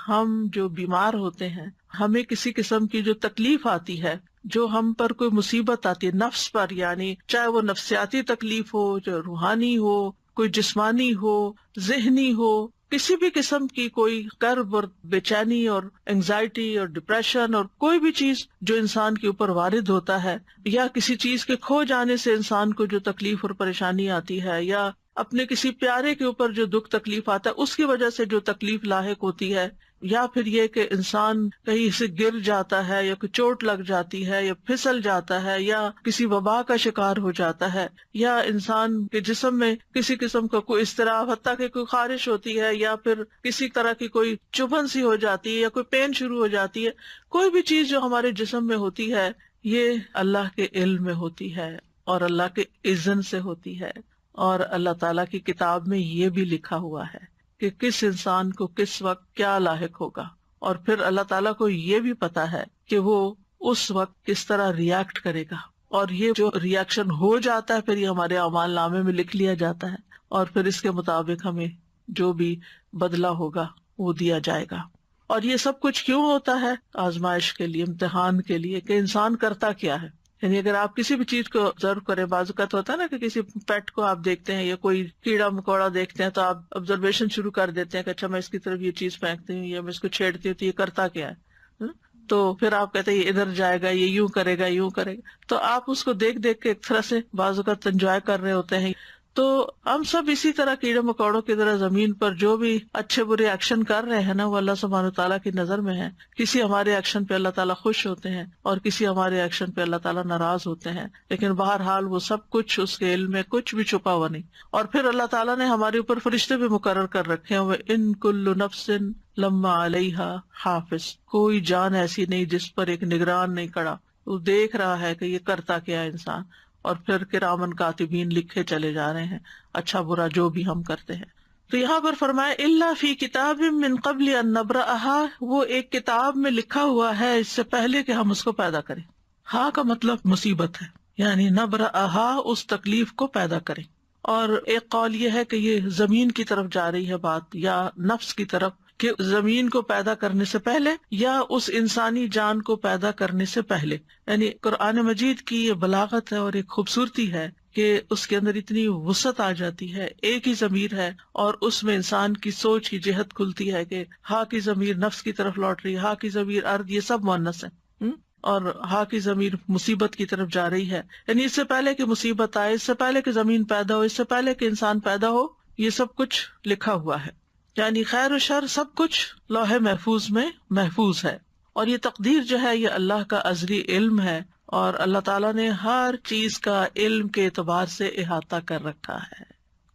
ہم جو بیمار ہوتے ہیں، ہمیں کسی قسم کی جو تکلیف آتی ہے، جو ہم پر کوئی مصیبت آتی ہے نفس پر، یعنی چاہے وہ نفسیاتی تکلیف ہو، جو روحانی ہو، کوئی جسمانی ہو، ذہنی ہو، کسی بھی قسم کی کوئی کرب اور بے چینی اور انگزائٹی اور ڈپریشن اور کوئی بھی چیز جو انسان کے اوپر وارد ہوتا ہے، یا کسی چیز کے کھو جانے سے انسان کو جو تکلیف اور پریشانی آتی ہے، یا اپنے کسی پیارے کے اوپر جو دکھ تکلیف آتا ہے اس کی وجہ سے جو تکلیف لاحق ہوتی ہے، یا پھر یہ کہ انسان کہیں سے گر جاتا ہے، یا کوئی چوٹ لگ جاتی ہے، یا پھسل جاتا ہے، یا کسی وبا کا شکار ہو جاتا ہے، یا انسان کے جسم میں کسی قسم کا کوئی اضطراب، حتیٰ کہ کوئی خارش ہوتی ہے، یا پھر کسی طرح کی کوئی چبھن سی ہو جاتی ہے، یا کوئی پین شروع ہو جاتی ہے، کوئی بھی چیز جو ہمارے جسم میں ہوتی ہے یہ اللہ کے علم میں ہوتی ہے اور اللہ کے اذن سے ہوتی ہے، اور اللہ تعالیٰ کی کتاب میں یہ بھی لکھا ہوا ہے کہ کس انسان کو کس وقت کیا لاحق ہوگا، اور پھر اللہ تعالیٰ کو یہ بھی پتا ہے کہ وہ اس وقت کس طرح ریئیکٹ کرے گا، اور یہ جو ریئیکشن ہو جاتا ہے پھر یہ ہمارے اعمال نامے میں لکھ لیا جاتا ہے، اور پھر اس کے مطابق ہمیں جو بھی بدلہ ہوگا وہ دیا جائے گا۔ اور یہ سب کچھ کیوں ہوتا ہے؟ آزمائش کے لیے، امتحان کے لیے، کہ انسان کرتا کیا ہے۔ یعنی اگر آپ کسی بھی چیز کو آبزرو کریں، بعض اوقات ہوتا ہے نا کہ کسی پیٹ کو آپ دیکھتے ہیں یا کوئی کیڑا مکوڑا دیکھتے ہیں تو آپ آبزرویشن شروع کر دیتے ہیں کہ اچھا میں اس کی طرف یہ چیز پھینکتی ہوں یا میں اس کو چھیڑتی ہوں تو یہ کرتا کیا ہے، تو پھر آپ کہتے ہیں یہ ادھر جائے گا، یہ یوں کرے گا، یوں کرے گا، تو آپ اس کو دیکھ دیکھ کے ایک طرح سے بعض اوقات انجوائے کر رہے ہوتے ہیں۔ تو ہم سب اسی طرح کیڑے مکوڑوں کی طرح زمین پر جو بھی اچھے برے ایکشن کر رہے ہیں نا وہ اللہ سبحانہ تعالیٰ کی نظر میں ہے۔ کسی ہمارے ایکشن پہ اللہ تعالیٰ خوش ہوتے ہیں اور کسی ہمارے ایکشن پہ اللہ تعالیٰ ناراض ہوتے ہیں، لیکن بہرحال وہ سب کچھ اس کے علم میں کچھ بھی چھپا ہوا نہیں۔ اور پھر اللہ تعالیٰ نے ہمارے اوپر فرشتے بھی مقرر کر رکھے ہیں، وَإِن كُلُّ نَفْسٍ لَمَّا عَلَيْهَا حافظ، کوئی جان ایسی نہیں جس پر ایک نگران نہیں کھڑا، وہ دیکھ رہا ہے کہ یہ کرتا کیا ہے انسان، اور پھر کرامن کاتبین لکھے چلے جا رہے ہیں اچھا برا جو بھی ہم کرتے ہیں۔ تو یہاں پر فرمایا الا فی کتاب من قبل ان نبرأها، وہ ایک کتاب میں لکھا ہوا ہے اس سے پہلے کہ ہم اس کو پیدا کریں۔ ہاں کا مطلب مصیبت ہے، یعنی نبرأها اس تکلیف کو پیدا کریں۔ اور ایک قول یہ ہے کہ یہ زمین کی طرف جا رہی ہے بات، یا نفس کی طرف، کہ زمین کو پیدا کرنے سے پہلے یا اس انسانی جان کو پیدا کرنے سے پہلے۔ یعنی قرآن مجید کی یہ بلاغت ہے اور ایک خوبصورتی ہے کہ اس کے اندر اتنی وسعت آ جاتی ہے، ایک ہی ضمیر ہے اور اس میں انسان کی سوچ کی جہت کھلتی ہے کہ ہا کی ضمیر نفس کی طرف لوٹ رہی ہے، ہا کی ضمیر ارض، یہ سب مؤنث ہے، اور ہا کی ضمیر مصیبت کی طرف جا رہی ہے۔ یعنی اس سے پہلے کہ مصیبت آئے، اس سے پہلے کہ زمین پیدا ہو، اس سے پہلے کہ انسان پیدا ہو، یہ سب کچھ لکھا ہوا ہے۔ یعنی خیر و شر سب کچھ لوح محفوظ میں محفوظ ہے، اور یہ تقدیر جو ہے یہ اللہ کا ازلی علم ہے، اور اللہ تعالیٰ نے ہر چیز کا علم کے اعتبار سے احاطہ کر رکھا ہے،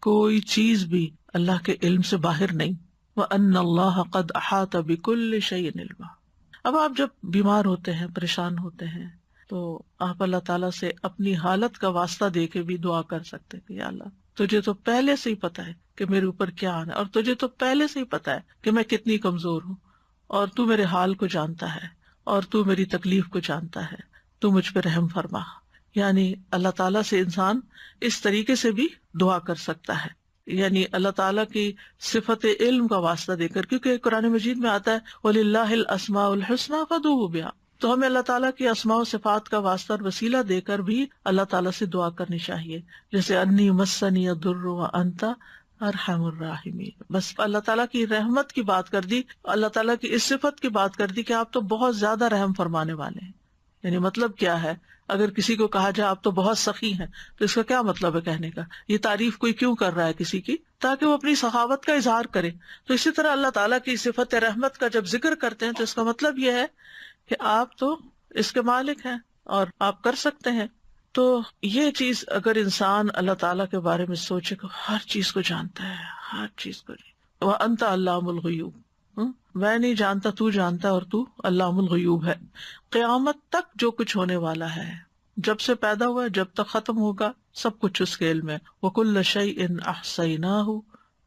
کوئی چیز بھی اللہ کے علم سے باہر نہیں۔ وَأَنَّ اللَّهَ قَدْ أَحَاطَ بِكُلِّ شَيْءٍ عِلْمًا۔ اب آپ جب بیمار ہوتے ہیں، پریشان ہوتے ہیں، تو آپ اللہ تعالیٰ سے اپنی حالت کا واسطہ دے کے بھی دعا کر سکتے کہ یا اللہ تجھے تو پہلے سے ہی پتا ہے کہ میرے اوپر کیا آنا ہے، اور تجھے تو پہلے سے ہی پتا ہے کہ میں کتنی کمزور ہوں، اور تو میرے حال کو جانتا ہے، اور تو میری تکلیف کو جانتا ہے، تو مجھ پہ رحم فرما۔ یعنی اللہ تعالیٰ سے انسان اس طریقے سے بھی دعا کر سکتا ہے، یعنی اللہ تعالیٰ کی صفت علم کا واسطہ دے کر، کیونکہ قرآن مجید میں آتا ہے وَلِلَّهِ الْأَسْمَاءُ الْحُسْنَىٰ فَادْعُوهُ بِهَا، تو ہمیں اللہ تعالیٰ کی اسماء و صفات کا واسطہ اور وسیلہ دے کر بھی اللہ تعالیٰ سے دعا کرنی چاہیے، جیسے انی مسنی الضر وانت ارحم الراحمین۔ بس اللہ تعالیٰ کی رحمت کی بات کر دی، اللہ تعالیٰ کی اس صفت کی بات کر دی کہ آپ تو بہت زیادہ رحم فرمانے والے ہیں۔ یعنی مطلب کیا ہے؟ اگر کسی کو کہا جائے آپ تو بہت سخی ہیں تو اس کا کیا مطلب ہے کہنے کا؟ یہ تعریف کوئی کیوں کر رہا ہے کسی کی؟ تاکہ وہ اپنی سخاوت کا اظہار کرے۔ تو اسی طرح اللہ تعالیٰ کی صفت رحمت کا جب ذکر کرتے ہیں تو اس کا مطلب یہ ہے کہ آپ تو اس کے مالک ہیں اور آپ کر سکتے ہیں۔ تو یہ چیز اگر انسان اللہ تعالیٰ کے بارے میں سوچے کہ ہر چیز کو جانتا ہے، ہر چیز کو، وَأَنْتَ عَلَّامُ الْغُیُوبِ، میں نہیں جانتا تو جانتا اور تو علام الغیوب ہے۔ قیامت تک جو کچھ ہونے والا ہے، جب سے پیدا ہوا جب تک ختم ہوگا، سب کچھ اس کے علم ہے۔ وَكُلَّ شَيْءٍ أَحْصَيْنَاهُ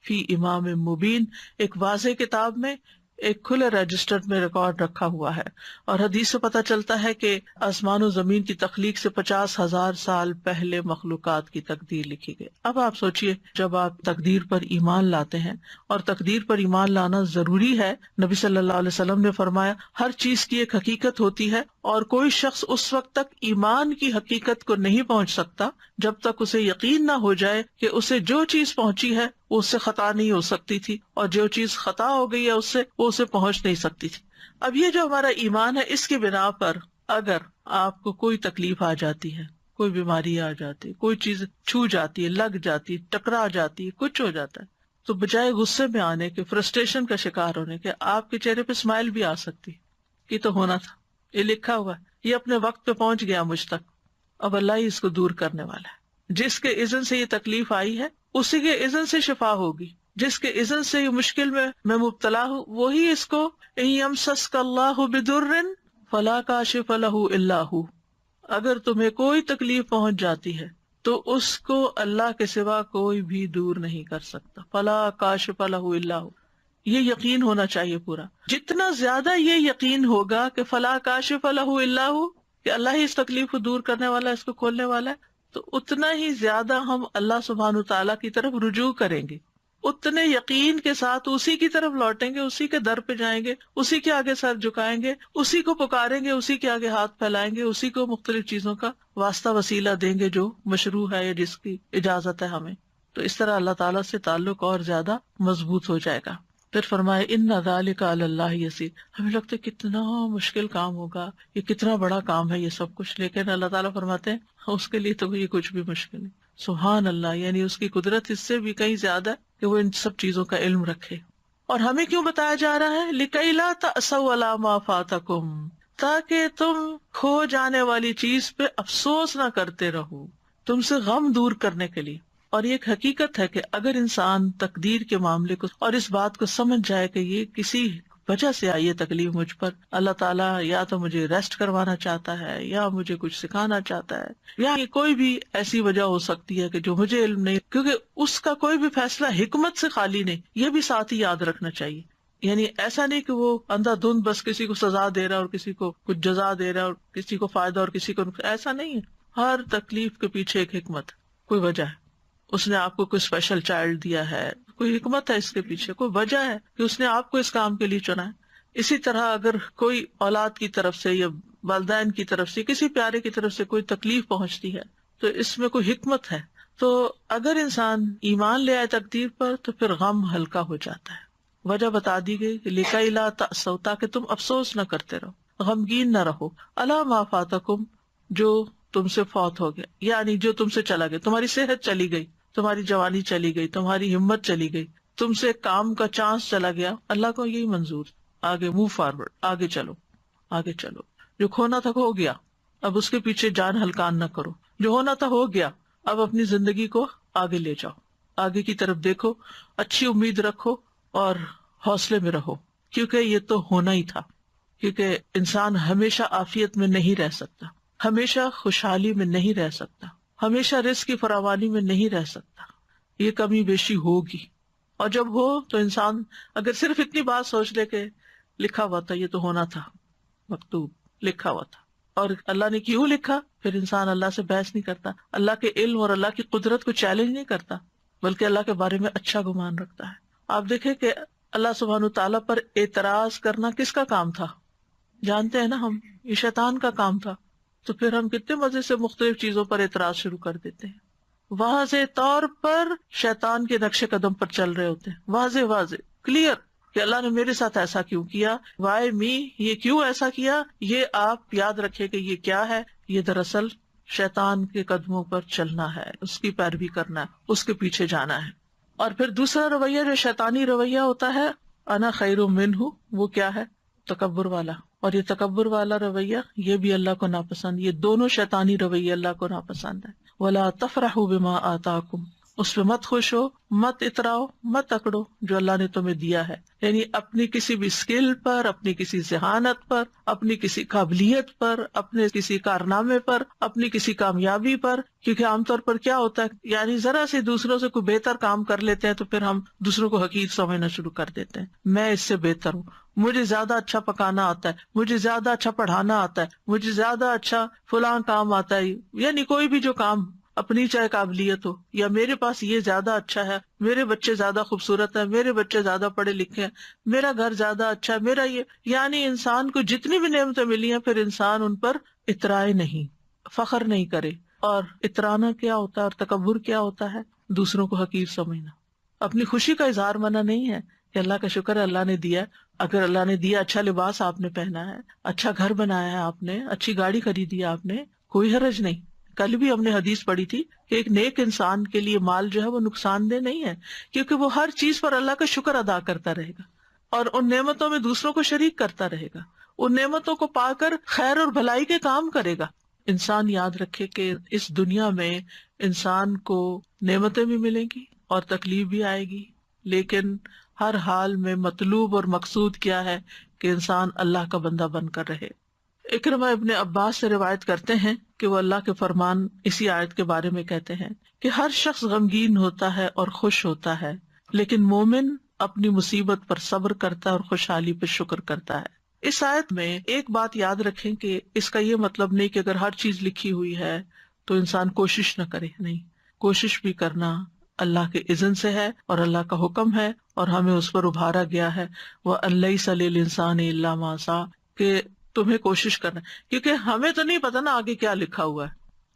فِي إِمَامٍ مُبِينٍ، ایک واضح کتاب میں ایک کھلے رجسٹر میں ریکارڈ رکھا ہوا ہے. اور حدیث سے پتہ چلتا ہے کہ آسمان و زمین کی تخلیق سے 50,000 سال پہلے مخلوقات کی تقدیر لکھی گئی. اب آپ سوچئے جب آپ تقدیر پر ایمان لاتے ہیں، اور تقدیر پر ایمان لانا ضروری ہے. نبی صلی اللہ علیہ وسلم نے فرمایا ہر چیز کی ایک حقیقت ہوتی ہے، اور کوئی شخص اس وقت تک ایمان کی حقیقت کو نہیں پہنچ سکتا جب تک اسے یقین نہ ہو جائے کہ اسے جو چیز پہنچی ہے وہ اس سے خطا نہیں ہو سکتی تھی، اور جو چیز خطا ہو گئی ہے اس سے وہ اسے پہنچ نہیں سکتی تھی. اب یہ جو ہمارا ایمان ہے، اس کی بنا پر اگر آپ کو کوئی تکلیف آ جاتی ہے، کوئی بیماری آ جاتی ہے، کوئی چیز چھو جاتی ہے، لگ جاتی ہے، ٹکرا جاتی ہے، کچھ ہو جاتا ہے، تو بجائے غصے میں آنے کے، فرسٹریشن کا شکار ہونے کے، آپ کے چہرے پہ اسمائل بھی آ سکتی. یہ تو ہونا تھا، یہ لکھا ہوا ہے، یہ اپنے وقت پہ پہنچ گیا مجھ تک، اب اللہ ہی اس کو دور کرنے والا ہے. جس کے اذن سے یہ تکلیف آئی ہے اسی کے اذن سے شفا ہوگی. جس کے اذن سے یہ مشکل میں مبتلا ہوں وہی اس کو ان یمسسک اللہ بدر فلا کاشف لہ الا ہو، اگر تمہیں کوئی تکلیف پہنچ جاتی ہے تو اس کو اللہ کے سوا کوئی بھی دور نہیں کر سکتا. فلا کاشف لہ الا ہو، یہ یقین ہونا چاہیے پورا. جتنا زیادہ یہ یقین ہوگا کہ فلا کاشف لہ الا ہو، کہ اللہ ہی اس تکلیف کو دور کرنے والا ہے، اس کو کھولنے والا ہے، تو اتنا ہی زیادہ ہم اللہ سبحانہ تعالیٰ کی طرف رجوع کریں گے، اتنے یقین کے ساتھ اسی کی طرف لوٹیں گے، اسی کے در پہ جائیں گے، اسی کے آگے سر جھکائیں گے، اسی کو پکاریں گے، اسی کے آگے ہاتھ پھیلائیں گے، اسی کو مختلف چیزوں کا واسطہ وسیلہ دیں گے جو مشروع ہے یا جس کی اجازت ہے ہمیں. تو اس طرح اللہ تعالیٰ سے تعلق اور زیادہ مضبوط ہو جائے گا. پھر فرمائے ان ذالک علی اللہ یسیر. ہمیں لگتا ہے کتنا مشکل کام ہوگا، یہ کتنا بڑا کام ہے یہ سب کچھ، لیکن اللہ تعالیٰ فرماتے ہیں اس کے لیے تو یہ کچھ بھی مشکل نہیں. سبحان اللہ، یعنی اس کی قدرت اس سے بھی کہیں زیادہ ہے کہ وہ ان سب چیزوں کا علم رکھے. اور ہمیں کیوں بتایا جا رہا ہے؟ لِكَيْ لَا تَأْسَوْا عَلَىٰ مَا فَاتَكُمْ، تاکہ تم کھو جانے والی چیز پہ افسوس نہ کرتے رہو، تم سے غم دور کرنے کے لیے. اور یہ ایک حقیقت ہے کہ اگر انسان تقدیر کے معاملے کو اور اس بات کو سمجھ جائے کہ یہ کسی وجہ سے آئی ہے تکلیف مجھ پر، اللہ تعالیٰ یا تو مجھے ریسٹ کروانا چاہتا ہے، یا مجھے کچھ سکھانا چاہتا ہے، یا یہ کوئی بھی ایسی وجہ ہو سکتی ہے کہ جو مجھے علم نہیں، کیونکہ اس کا کوئی بھی فیصلہ حکمت سے خالی نہیں، یہ بھی ساتھ ہی یاد رکھنا چاہیے. یعنی ایسا نہیں کہ وہ اندھا دھند بس کسی کو سزا دے رہا ہے اور کسی کو کچھ جزا دے رہا ہے اور کسی کو فائدہ اور کسی کو ایسا نہیں ہے. ہر تکلیف کے پیچھے ایک حکمت، کوئی وجہ ہے. اس نے آپ کو کوئی اسپیشل چائلڈ دیا ہے، کوئی حکمت ہے اس کے پیچھے، کوئی وجہ ہے کہ اس نے آپ کو اس کام کے لیے چنا ہے. اسی طرح اگر کوئی اولاد کی طرف سے یا والدین کی طرف سے کسی پیارے کی طرف سے کوئی تکلیف پہنچتی ہے تو اس میں کوئی حکمت ہے. تو اگر انسان ایمان لے آئے تقدیر پر تو پھر غم ہلکا ہو جاتا ہے. وجہ بتا دی گئی کہ لِكَيْ لَا تَأْسَوْا، تاکہ تم افسوس نہ کرتے رہو، غمگین نہ رہو، عَلَىٰ مَا فَاتَكُمْ، جو تم سے فوت ہو گیا، یعنی جو تم سے چلا گیا. تمہاری صحت چلی گئی، تمہاری جوانی چلی گئی، تمہاری ہمت چلی گئی، تم سے کام کا چانس چلا گیا. اللہ کو یہی منظور، آگے موو فارورڈ، آگے چلو، آگے چلو. جو کھونا تھا ہو گیا، اب اس کے پیچھے جان ہلکان نہ کرو. جو ہونا تھا ہو گیا، اب اپنی زندگی کو آگے لے جاؤ، آگے کی طرف دیکھو، اچھی امید رکھو اور حوصلے میں رہو، کیونکہ یہ تو ہونا ہی تھا. کیونکہ انسان ہمیشہ عافیت میں نہیں رہ سکتا، ہمیشہ خوشحالی میں نہیں رہ سکتا، ہمیشہ رزق کی فراوانی میں نہیں رہ سکتا. یہ کمی بیشی ہوگی، اور جب ہو تو انسان اگر صرف اتنی بات سوچ لے کہ لکھا ہوا تھا، یہ تو ہونا تھا، مکتوب لکھا ہوا تھا، اور اللہ نے کیوں لکھا، پھر انسان اللہ سے بحث نہیں کرتا، اللہ کے علم اور اللہ کی قدرت کو چیلنج نہیں کرتا، بلکہ اللہ کے بارے میں اچھا گمان رکھتا ہے. آپ دیکھیں کہ اللہ سبحانہ تعالیٰ پر اعتراض کرنا کس کا کام تھا؟ جانتے ہیں نا ہم، یہ شیطان کا کام تھا. تو پھر ہم کتنے مزے سے مختلف چیزوں پر اعتراض شروع کر دیتے ہیں، واضح طور پر شیطان کے نقش قدم پر چل رہے ہوتے ہیں، واضح کلیئر کہ اللہ نے میرے ساتھ ایسا کیوں کیا، وائی می، یہ کیوں ایسا کیا. یہ آپ یاد رکھیں کہ یہ کیا ہے، یہ دراصل شیطان کے قدموں پر چلنا ہے، اس کی پیروی کرنا ہے، اس کے پیچھے جانا ہے. اور پھر دوسرا رویہ جو شیطانی رویہ ہوتا ہے، انا خیر منہ، وہ کیا ہے؟ تکبر والا. اور یہ تکبر والا رویہ یہ بھی اللہ کو ناپسند، یہ دونوں شیطانی رویے اللہ کو ناپسند ہے. وَلَا تَفْرَحُوا بِمَا آتَاكُمْ، اس پہ مت خوش ہو، مت اتراؤ، مت اکڑو جو اللہ نے تمہیں دیا ہے. یعنی اپنی کسی بھی اسکل پر، اپنی کسی ذہانت پر، اپنی کسی قابلیت پر، اپنے کسی کارنامے پر، اپنی کسی کامیابی پر. کیونکہ عام طور پر کیا ہوتا ہے، یعنی ذرا سے دوسروں سے کوئی بہتر کام کر لیتے ہیں تو پھر ہم دوسروں کو حقیر سمجھنا شروع کر دیتے ہیں. میں اس سے بہتر ہوں، مجھے زیادہ اچھا پکانا آتا ہے، مجھے زیادہ اچھا پڑھانا آتا ہے، مجھے زیادہ اچھا فلاں کام آتا ہے. یعنی کوئی بھی جو کام اپنی چاہے قابلیت ہو، یا میرے پاس یہ زیادہ اچھا ہے، میرے بچے زیادہ خوبصورت ہیں، میرے بچے زیادہ پڑھے لکھے ہیں، میرا گھر زیادہ اچھا ہے، میرا یہ. یعنی انسان کو جتنی بھی نعمتیں ملی ہیں پھر انسان ان پر اترائے نہیں، فخر نہیں کرے. اور اترانا کیا ہوتا ہے اور تکبر کیا ہوتا ہے؟ دوسروں کو حقیر سمجھنا. اپنی خوشی کا اظہار منع نہیں ہے کہ اللہ کا شکر ہے اللہ نے دیا. اگر اللہ نے دیا، اچھا لباس آپ نے پہنا ہے، اچھا گھر بنایا ہے آپ نے، اچھی گاڑی خریدی ہے آپ نے، کوئی حرج نہیں. کل بھی ہم نے حدیث پڑھی تھی کہ ایک نیک انسان کے لیے مال جو ہے وہ نقصان دہ نہیں ہے، کیونکہ وہ ہر چیز پر اللہ کا شکر ادا کرتا رہے گا اور ان نعمتوں میں دوسروں کو شریک کرتا رہے گا، ان نعمتوں کو پا کر خیر اور بھلائی کے کام کرے گا. انسان یاد رکھے کہ اس دنیا میں انسان کو نعمتیں بھی ملیں گی اور تکلیف بھی آئے گی، لیکن ہر حال میں مطلوب اور مقصود کیا ہے کہ انسان اللہ کا بندہ بن کر رہے. اکرمہ ابن عباس سے روایت کرتے ہیں کہ وہ اللہ کے فرمان اسی آیت کے بارے میں کہتے ہیں کہ ہر شخص غمگین ہوتا ہے اور خوش ہوتا ہے، لیکن مومن اپنی مصیبت پر صبر کرتا ہے اور خوشحالی پر شکر کرتا ہے. اس آیت میں ایک بات یاد رکھیں کہ اس کا یہ مطلب نہیں کہ اگر ہر چیز لکھی ہوئی ہے تو انسان کوشش نہ کرے. نہیں، کوشش بھی کرنا اللہ کے اذن سے ہے اور اللہ کا حکم ہے اور ہمیں اس پر ابھارا گیا ہے. وَأَن لَيْسَ لِلْإِنسَانِ إِلَّا مَا سَعَىٰ، کہ تمہیں کوشش کرنا، کیونکہ ہمیں تو نہیں پتا نا آگے کیا لکھا ہوا ہے،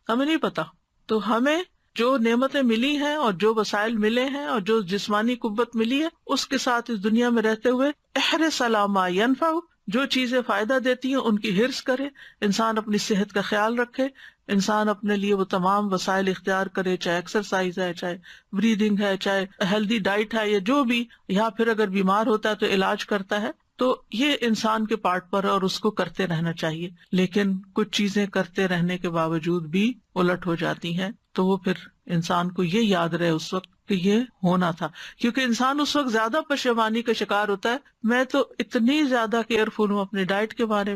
ہمیں نہیں پتا. تو ہمیں جو نعمتیں ملی ہیں اور جو وسائل ملے ہیں اور جو جسمانی قوت ملی ہے اس کے ساتھ اس دنیا میں رہتے ہوئے احرص علی ما ینفع، جو چیزیں فائدہ دیتی ہیں ان کی حرص کرے. انسان اپنی صحت کا خیال رکھے، انسان اپنے لیے وہ تمام وسائل اختیار کرے، چاہے ایکسرسائز ہے، چاہے بریدنگ ہے، چاہے ہیلدی ڈائٹ ہے، یا جو بھی، یا پھر اگر بیمار ہوتا ہے تو علاج کرتا ہے. تو یہ انسان کے پارٹ پر ہے اور اس کو کرتے رہنا چاہیے. لیکن کچھ چیزیں کرتے رہنے کے باوجود بھی الٹ ہو جاتی ہیں تو وہ پھر انسان کو یہ یاد رہے اس وقت کہ یہ ہونا تھا. کیونکہ انسان اس وقت زیادہ پشیمانی کا شکار ہوتا ہے، میں تو اتنی زیادہ کیئرفل ہوں اپنے ڈائٹ کے بارے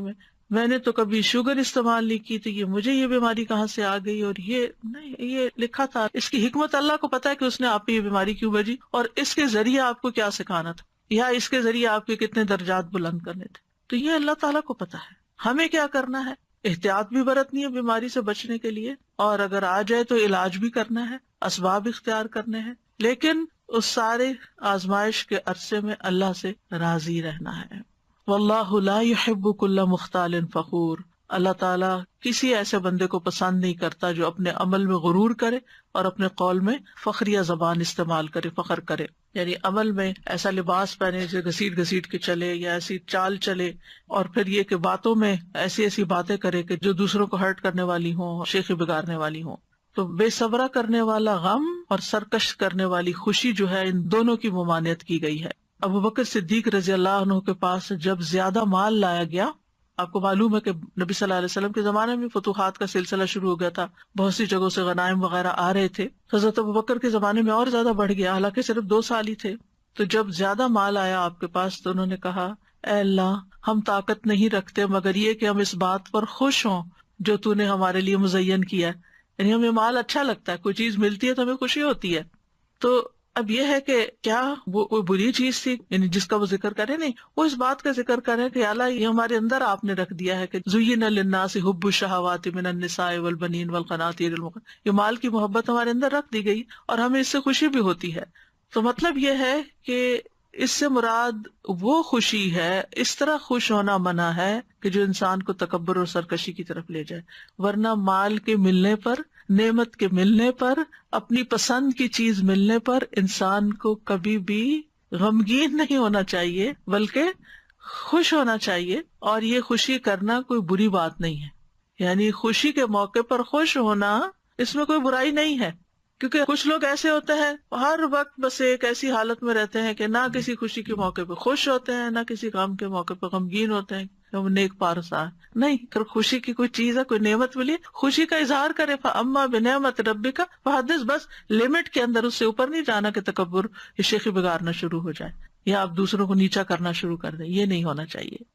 میں نے تو کبھی شوگر استعمال نہیں کی تھی، مجھے یہ بیماری کہاں سے آ گئی، اور یہ نہیں، یہ لکھا تھا. اس کی حکمت اللہ کو پتا ہے کہ اس نے آپ کو یہ بیماری کیوں بھیجی اور اس کے ذریعے آپ کو کیا سکھانا تھا، یا اس کے ذریعے آپ کے کتنے درجات بلند کرنے تھے. تو یہ اللہ تعالیٰ کو پتا ہے. ہمیں کیا کرنا ہے؟ احتیاط بھی برتنی ہے بیماری سے بچنے کے لیے، اور اگر آ جائے تو علاج بھی کرنا ہے، اسباب اختیار کرنے ہیں، لیکن اس سارے آزمائش کے عرصے میں اللہ سے راضی رہنا ہے. واللہ لا يحب كل مختال فخور، اللہ تعالیٰ کسی ایسے بندے کو پسند نہیں کرتا جو اپنے عمل میں غرور کرے اور اپنے قول میں فخریہ زبان استعمال کرے، فخر کرے. یعنی عمل میں ایسا لباس پہنے جو گھسیٹ گھسیٹ کے چلے، یا ایسی چال چلے، اور پھر یہ کہ باتوں میں ایسی ایسی باتیں کرے کہ جو دوسروں کو ہرٹ کرنے والی ہوں، شیخی بگاڑنے والی ہوں. تو بے صبرا کرنے والا غم اور سرکش کرنے والی خوشی جو ہے، ان دونوں کی ممانعت کی گئی ہے. ابو بکر صدیق رضی اللہ عنہ کے پاس جب زیادہ مال لایا گیا، آپ کو معلوم ہے کہ نبی صلی اللہ علیہ وسلم کے زمانے میں فتوحات کا سلسلہ شروع ہو گیا تھا، بہت سی جگہوں سے غنائم وغیرہ آ رہے تھے. حضرت ابو بکر کے زمانے میں اور زیادہ بڑھ گیا، حالانکہ صرف 2 سال ہی تھے. تو جب زیادہ مال آیا آپ کے پاس تو انہوں نے کہا، اے اللہ، ہم طاقت نہیں رکھتے مگر یہ کہ ہم اس بات پر خوش ہوں جو تو نے ہمارے لیے مزین کیا ہے. یعنی ہمیں مال اچھا لگتا ہے، کوئی چیز ملتی ہے تو ہمیں خوشی ہوتی ہے. تو اب یہ ہے کہ کیا وہ کوئی بری چیز تھی یعنی جس کا وہ ذکر کرے؟ نہیں، وہ اس بات کا ذکر کرے کہ اللہ یہ ہمارے اندر آپ نے رکھ دیا ہے کہ زُيِّنَ لِلنَّاسِ حُبُّ الشَّهَوَاتِ مِنَ النِّسَاءِ وَالْبَنِينَ وَالْقَنَاطِيرِ الْمُقَنطَرَةِ، یہ مال کی محبت ہمارے اندر رکھ دی گئی اور ہمیں اس سے خوشی بھی ہوتی ہے. تو مطلب یہ ہے کہ اس سے مراد وہ خوشی ہے، اس طرح خوش ہونا منع ہے کہ جو انسان کو تکبر اور سرکشی کی طرف لے جائے. ورنہ مال کے ملنے پر، نعمت کے ملنے پر، اپنی پسند کی چیز ملنے پر انسان کو کبھی بھی غمگین نہیں ہونا چاہیے بلکہ خوش ہونا چاہیے. اور یہ خوشی کرنا کوئی بری بات نہیں ہے، یعنی خوشی کے موقع پر خوش ہونا اس میں کوئی برائی نہیں ہے. کیونکہ کچھ لوگ ایسے ہوتے ہیں ہر وقت بس ایک ایسی حالت میں رہتے ہیں کہ نہ کسی خوشی کے موقع پہ خوش ہوتے ہیں، نہ کسی غم کے موقع پہ غمگین ہوتے ہیں. وہ نیک پارسا نہیں، اگر خوشی کی کوئی چیز ہے، کوئی نعمت ملی، خوشی کا اظہار کرے. فاما بنعمت ربک فحدث، بس لمٹ کے اندر، اس سے اوپر نہیں جانا کہ تکبر یا شیخی بگاڑنا شروع ہو جائے یا آپ دوسروں کو نیچا کرنا شروع کر دیں. یہ نہیں ہونا چاہیے.